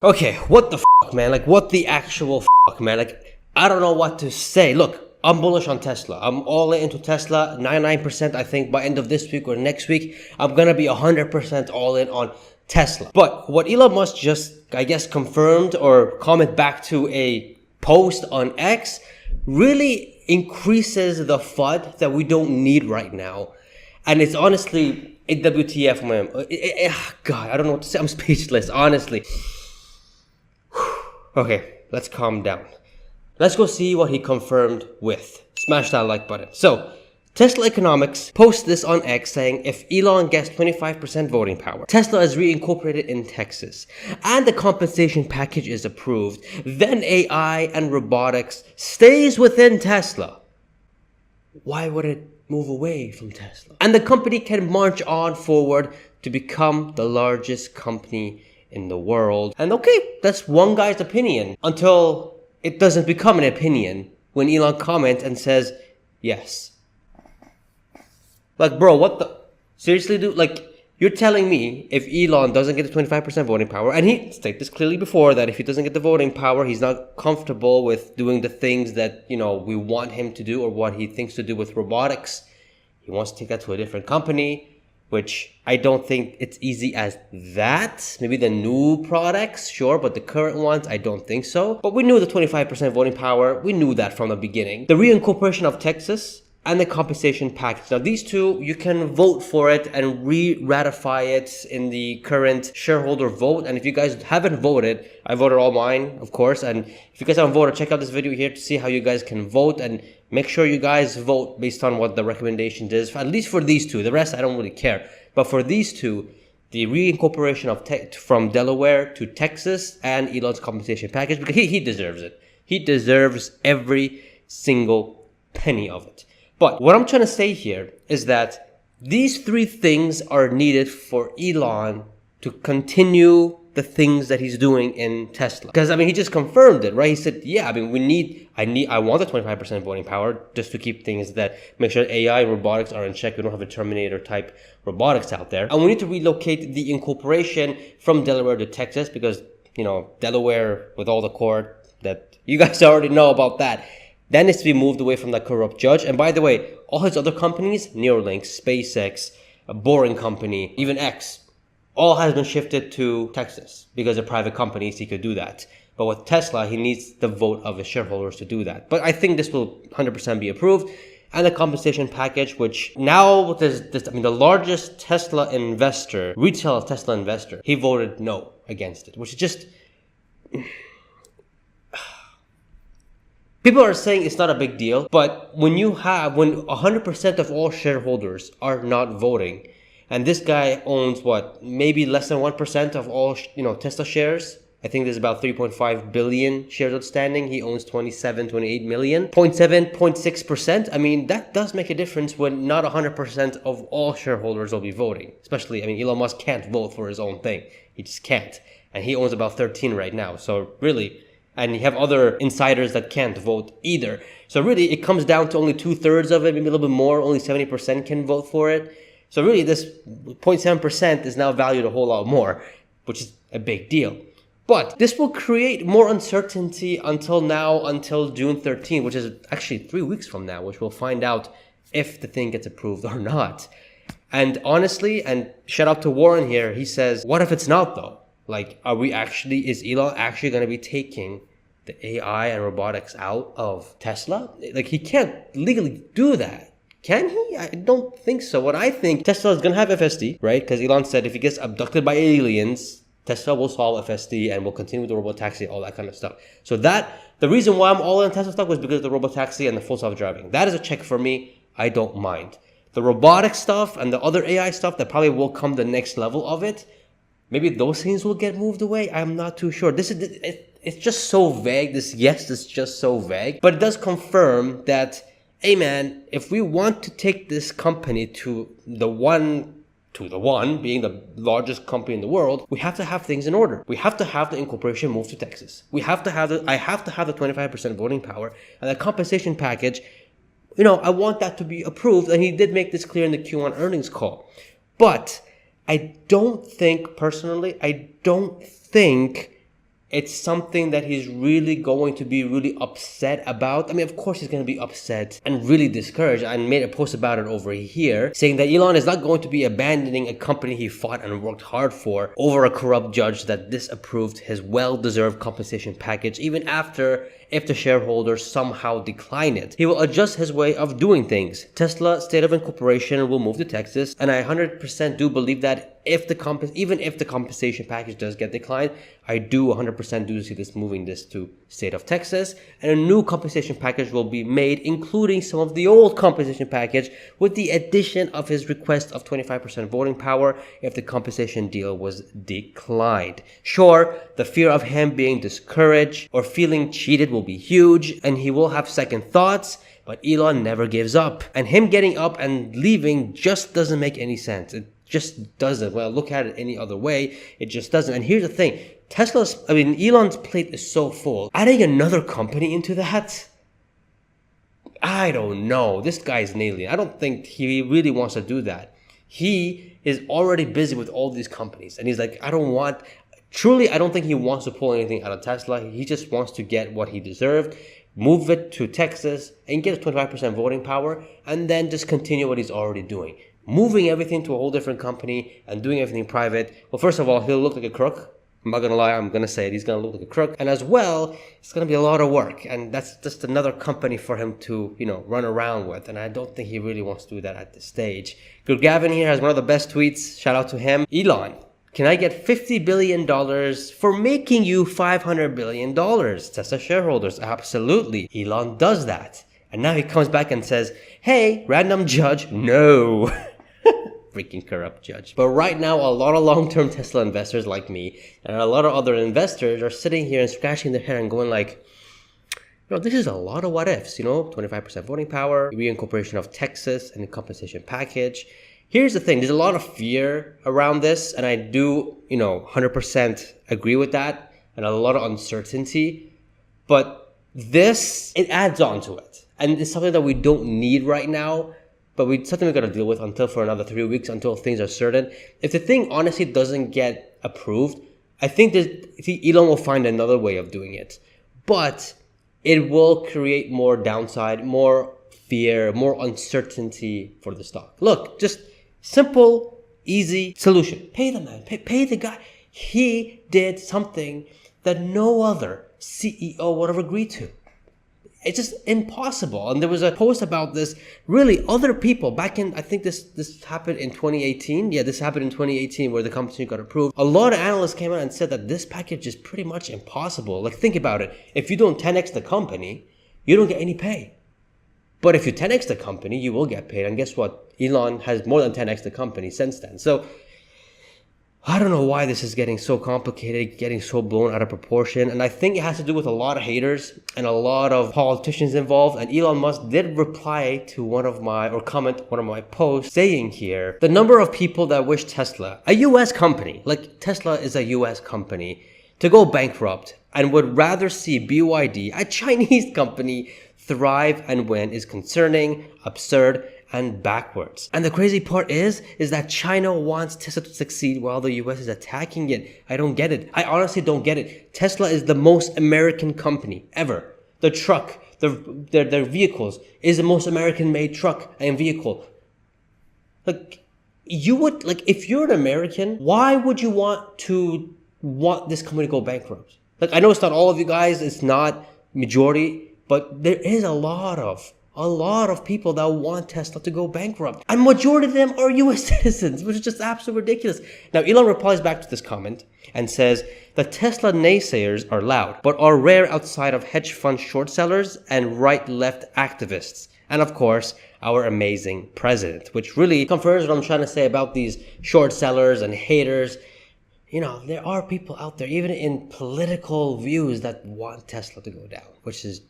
Okay, what the fuck, man? Like, what the actual fuck, man? Like, I don't know what to say. Look, I'm bullish on Tesla. I'm all into Tesla, 99%. I think by end of this week or next week, I'm gonna be 100% all in on Tesla. But what Elon Musk just, I guess, confirmed or comment back to a post on X really increases the FUD that we don't need right now. And it's honestly a WTF, man. God, I don't know what to say. I'm speechless, honestly. Okay, let's calm down. Let's go see what he confirmed with. Smash that like button. So, Tesla Economics posts this on X saying if Elon gets 25% voting power, Tesla is reincorporated in Texas, and the compensation package is approved, then AI and robotics stays within Tesla. Why would it move away from Tesla? And the company can march on forward to become the largest company in the world. And okay, that's one guy's opinion until it doesn't become an opinion when Elon comments and says, yes. Like, bro, what the? Seriously, dude? Like, you're telling me if Elon doesn't get the 25% voting power, and he stated this clearly before that if he doesn't get the voting power, he's not comfortable with doing the things that, we want him to do or what he thinks to do with robotics. He wants to take that to a different company, which I don't think it's easy as that. Maybe the new products, sure, but the current ones, I don't think so. But we knew the 25% voting power. We knew that from the beginning. The reincorporation of Texas and the compensation package. Now, these two, you can vote for it and re-ratify it in the current shareholder vote. And if you guys haven't voted, I voted all mine, of course. And if you guys haven't voted, check out this video here to see how you guys can vote. And make sure you guys vote based on what the recommendation is, at least for these two. The rest, I don't really care. But for these two, the reincorporation of from Delaware to Texas and Elon's compensation package, because he deserves it. He deserves every single penny of it. But what I'm trying to say here is that these three things are needed for Elon to continue the things that he's doing in Tesla. Because, he just confirmed it, right? He said, yeah, I want the 25% voting power just to keep things that make sure AI and robotics are in check. We don't have a Terminator type robotics out there. And we need to relocate the incorporation from Delaware to Texas because, Delaware with all the court that you guys already know about that. That needs to be moved away from that corrupt judge. And by the way, all his other companies, Neuralink, SpaceX, a Boring Company, even X, all has been shifted to Texas because they're private companies. He could do that. But with Tesla, he needs the vote of his shareholders to do that. But I think this will 100% be approved. And the compensation package, which now the largest Tesla investor, retail Tesla investor, he voted no against it, which is just... People are saying it's not a big deal, but when 100% of all shareholders are not voting, and this guy owns maybe less than 1% of all, Tesla shares. I think there's about 3.5 billion shares outstanding. He owns 28 million, 0.6%. That does make a difference when not 100% of all shareholders will be voting. Especially, Elon Musk can't vote for his own thing. He just can't. And he owns about 13 right now. So really, and you have other insiders that can't vote either. So really, it comes down to only 2/3 of it, maybe a little bit more. Only 70% can vote for it. So really, this 0.7% is now valued a whole lot more, which is a big deal. But this will create more uncertainty until June 13th, which is actually 3 weeks from now, which we'll find out if the thing gets approved or not. And honestly, and shout out to Warren here, he says, what if it's not though? Like, is Elon actually going to be taking the AI and robotics out of Tesla? Like, he can't legally do that. Can he? I don't think so. What I think, Tesla is going to have FSD, right? Because Elon said if he gets abducted by aliens, Tesla will solve FSD and will continue with the robotaxi, all that kind of stuff. So the reason why I'm all in Tesla stock was because of the robotaxi and the full self-driving. That is a check for me. I don't mind. The robotic stuff and the other AI stuff that probably will come the next level of it, maybe those things will get moved away. I'm not too sure. It's just so vague. It's just so vague. But it does confirm that, hey man, if we want to take this company to the one being the largest company in the world, we have to have things in order. We have to have the incorporation move to Texas. I have to have the 25% voting power and the compensation package. I want that to be approved. And he did make this clear in the Q1 earnings call. But I don't think it's something that he's really going to be really upset about. I mean, of course he's going to be upset and really discouraged. I made a post about it over here saying that Elon is not going to be abandoning a company he fought and worked hard for over a corrupt judge that disapproved his well-deserved compensation package even after if the shareholders somehow decline it. He will adjust his way of doing things. Tesla state of incorporation will move to Texas, and I 100% do believe that even if the compensation package does get declined, I do 100% do see this moving this to state of Texas, and a new compensation package will be made, including some of the old compensation package with the addition of his request of 25% voting power if the compensation deal was declined. Sure, the fear of him being discouraged or feeling cheated will be huge, and he will have second thoughts, but Elon never gives up. And him getting up and leaving just doesn't make any sense. It just doesn't. Well, look at it any other way, it just doesn't. And here's the thing, Elon's plate is so full. Adding another company into that, I don't know. This guy's an alien. I don't think he really wants to do that. He is already busy with all these companies, and he's like, I don't think he wants to pull anything out of Tesla. He just wants to get what he deserved, move it to Texas, and get 25% voting power, and then just continue what he's already doing. Moving everything to a whole different company and doing everything private. Well, first of all, he'll look like a crook. I'm not going to lie, I'm going to say it. He's going to look like a crook. And as well, it's going to be a lot of work. And that's just another company for him to, run around with. And I don't think he really wants to do that at this stage. Good Gavin here has one of the best tweets. Shout out to him. Elon, can I get $50 billion for making you $500 billion? Tesla shareholders, absolutely. Elon does that. And now he comes back and says, hey, random judge, no. Freaking corrupt judge. But right now, a lot of long-term Tesla investors like me and a lot of other investors are sitting here and scratching their head and going like, this is a lot of what ifs, 25% voting power, reincorporation of Texas and the compensation package. Here's the thing, there's a lot of fear around this, and I do, 100% agree with that, and a lot of uncertainty, but it adds on to it. And it's something that we don't need right now, but something we got to deal with for another 3 weeks until things are certain. If the thing honestly doesn't get approved, I think Elon will find another way of doing it. But it will create more downside, more fear, more uncertainty for the stock. Look, just simple, easy solution. Pay the man, pay the guy. He did something that no other CEO would have agreed to. It's just impossible. And there was a post about this. Really, other people back in, I think this happened in 2018. Yeah, this happened in 2018 where the compensation got approved. A lot of analysts came out and said that this package is pretty much impossible. Like, think about it. If you don't 10x the company, you don't get any pay. But if you 10x the company, you will get paid. And guess what? Elon has more than 10x the company since then. So I don't know why this is getting so complicated, getting so blown out of proportion. And I think it has to do with a lot of haters and a lot of politicians involved. And Elon Musk did reply to comment one of my posts saying here, the number of people that wish Tesla, a US company, like Tesla is a US company, to go bankrupt and would rather see BYD, a Chinese company, thrive and win is concerning, absurd, and backwards. And the crazy part is that China wants Tesla to succeed while the US is attacking it. I don't get it. I honestly don't get it. Tesla is the most American company ever. The truck, their vehicles is the most American made truck and vehicle. If you're an American, why would you want this company to go bankrupt? I know it's not all of you guys, it's not majority, but there is a lot of people that want Tesla to go bankrupt. And majority of them are US citizens, which is just absolutely ridiculous. Now, Elon replies back to this comment and says, the Tesla naysayers are loud, but are rare outside of hedge fund short sellers and right-left activists. And of course, our amazing president, which really confirms what I'm trying to say about these short sellers and haters. There are people out there, even in political views, that want Tesla to go down, which is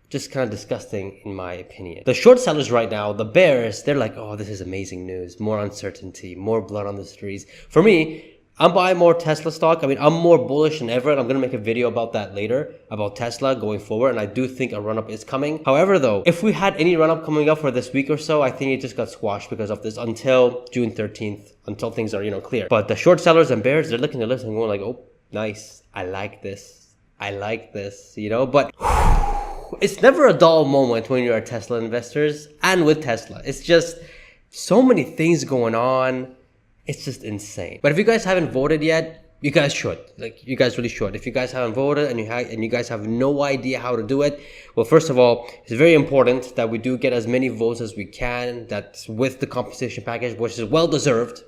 just kind of disgusting in my opinion. The short sellers right now, the bears, they're like, oh, this is amazing news, more uncertainty, more blood on the streets. For me, I'm buying more Tesla stock. I'm more bullish than ever, and I'm going to make a video about that later, about Tesla going forward, and I do think a run-up is coming. However, though, if we had any run-up coming up for this week or so, I think it just got squashed because of this until June 13th, until things are, clear. But the short sellers and bears, they're looking at this and going like, oh, nice. I like this. I like this, you know, but it's never a dull moment when you're a Tesla investors and with Tesla. It's just so many things going on. It's just insane. But if you guys haven't voted yet, you guys should. Like, you guys really should. If you guys haven't voted and you guys have no idea how to do it, well, first of all, it's very important that we do get as many votes as we can. That's with the compensation package, which is well deserved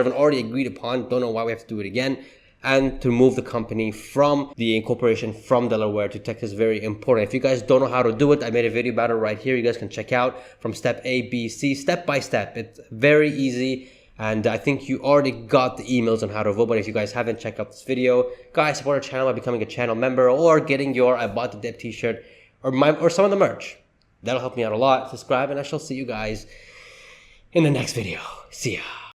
and already agreed upon. Don't know why we have to do it again. And to move the company from the incorporation from Delaware to Texas, very important. If you guys don't know how to do it, I made a video about it right here. You guys can check out from step A, B, C, step by step. It's very easy. And I think you already got the emails on how to vote. But if you guys haven't, checked out this video. Guys, support our channel by becoming a channel member or getting your I Bought the Dip t-shirt or some of the merch. That'll help me out a lot. Subscribe, and I shall see you guys in the next video. See ya.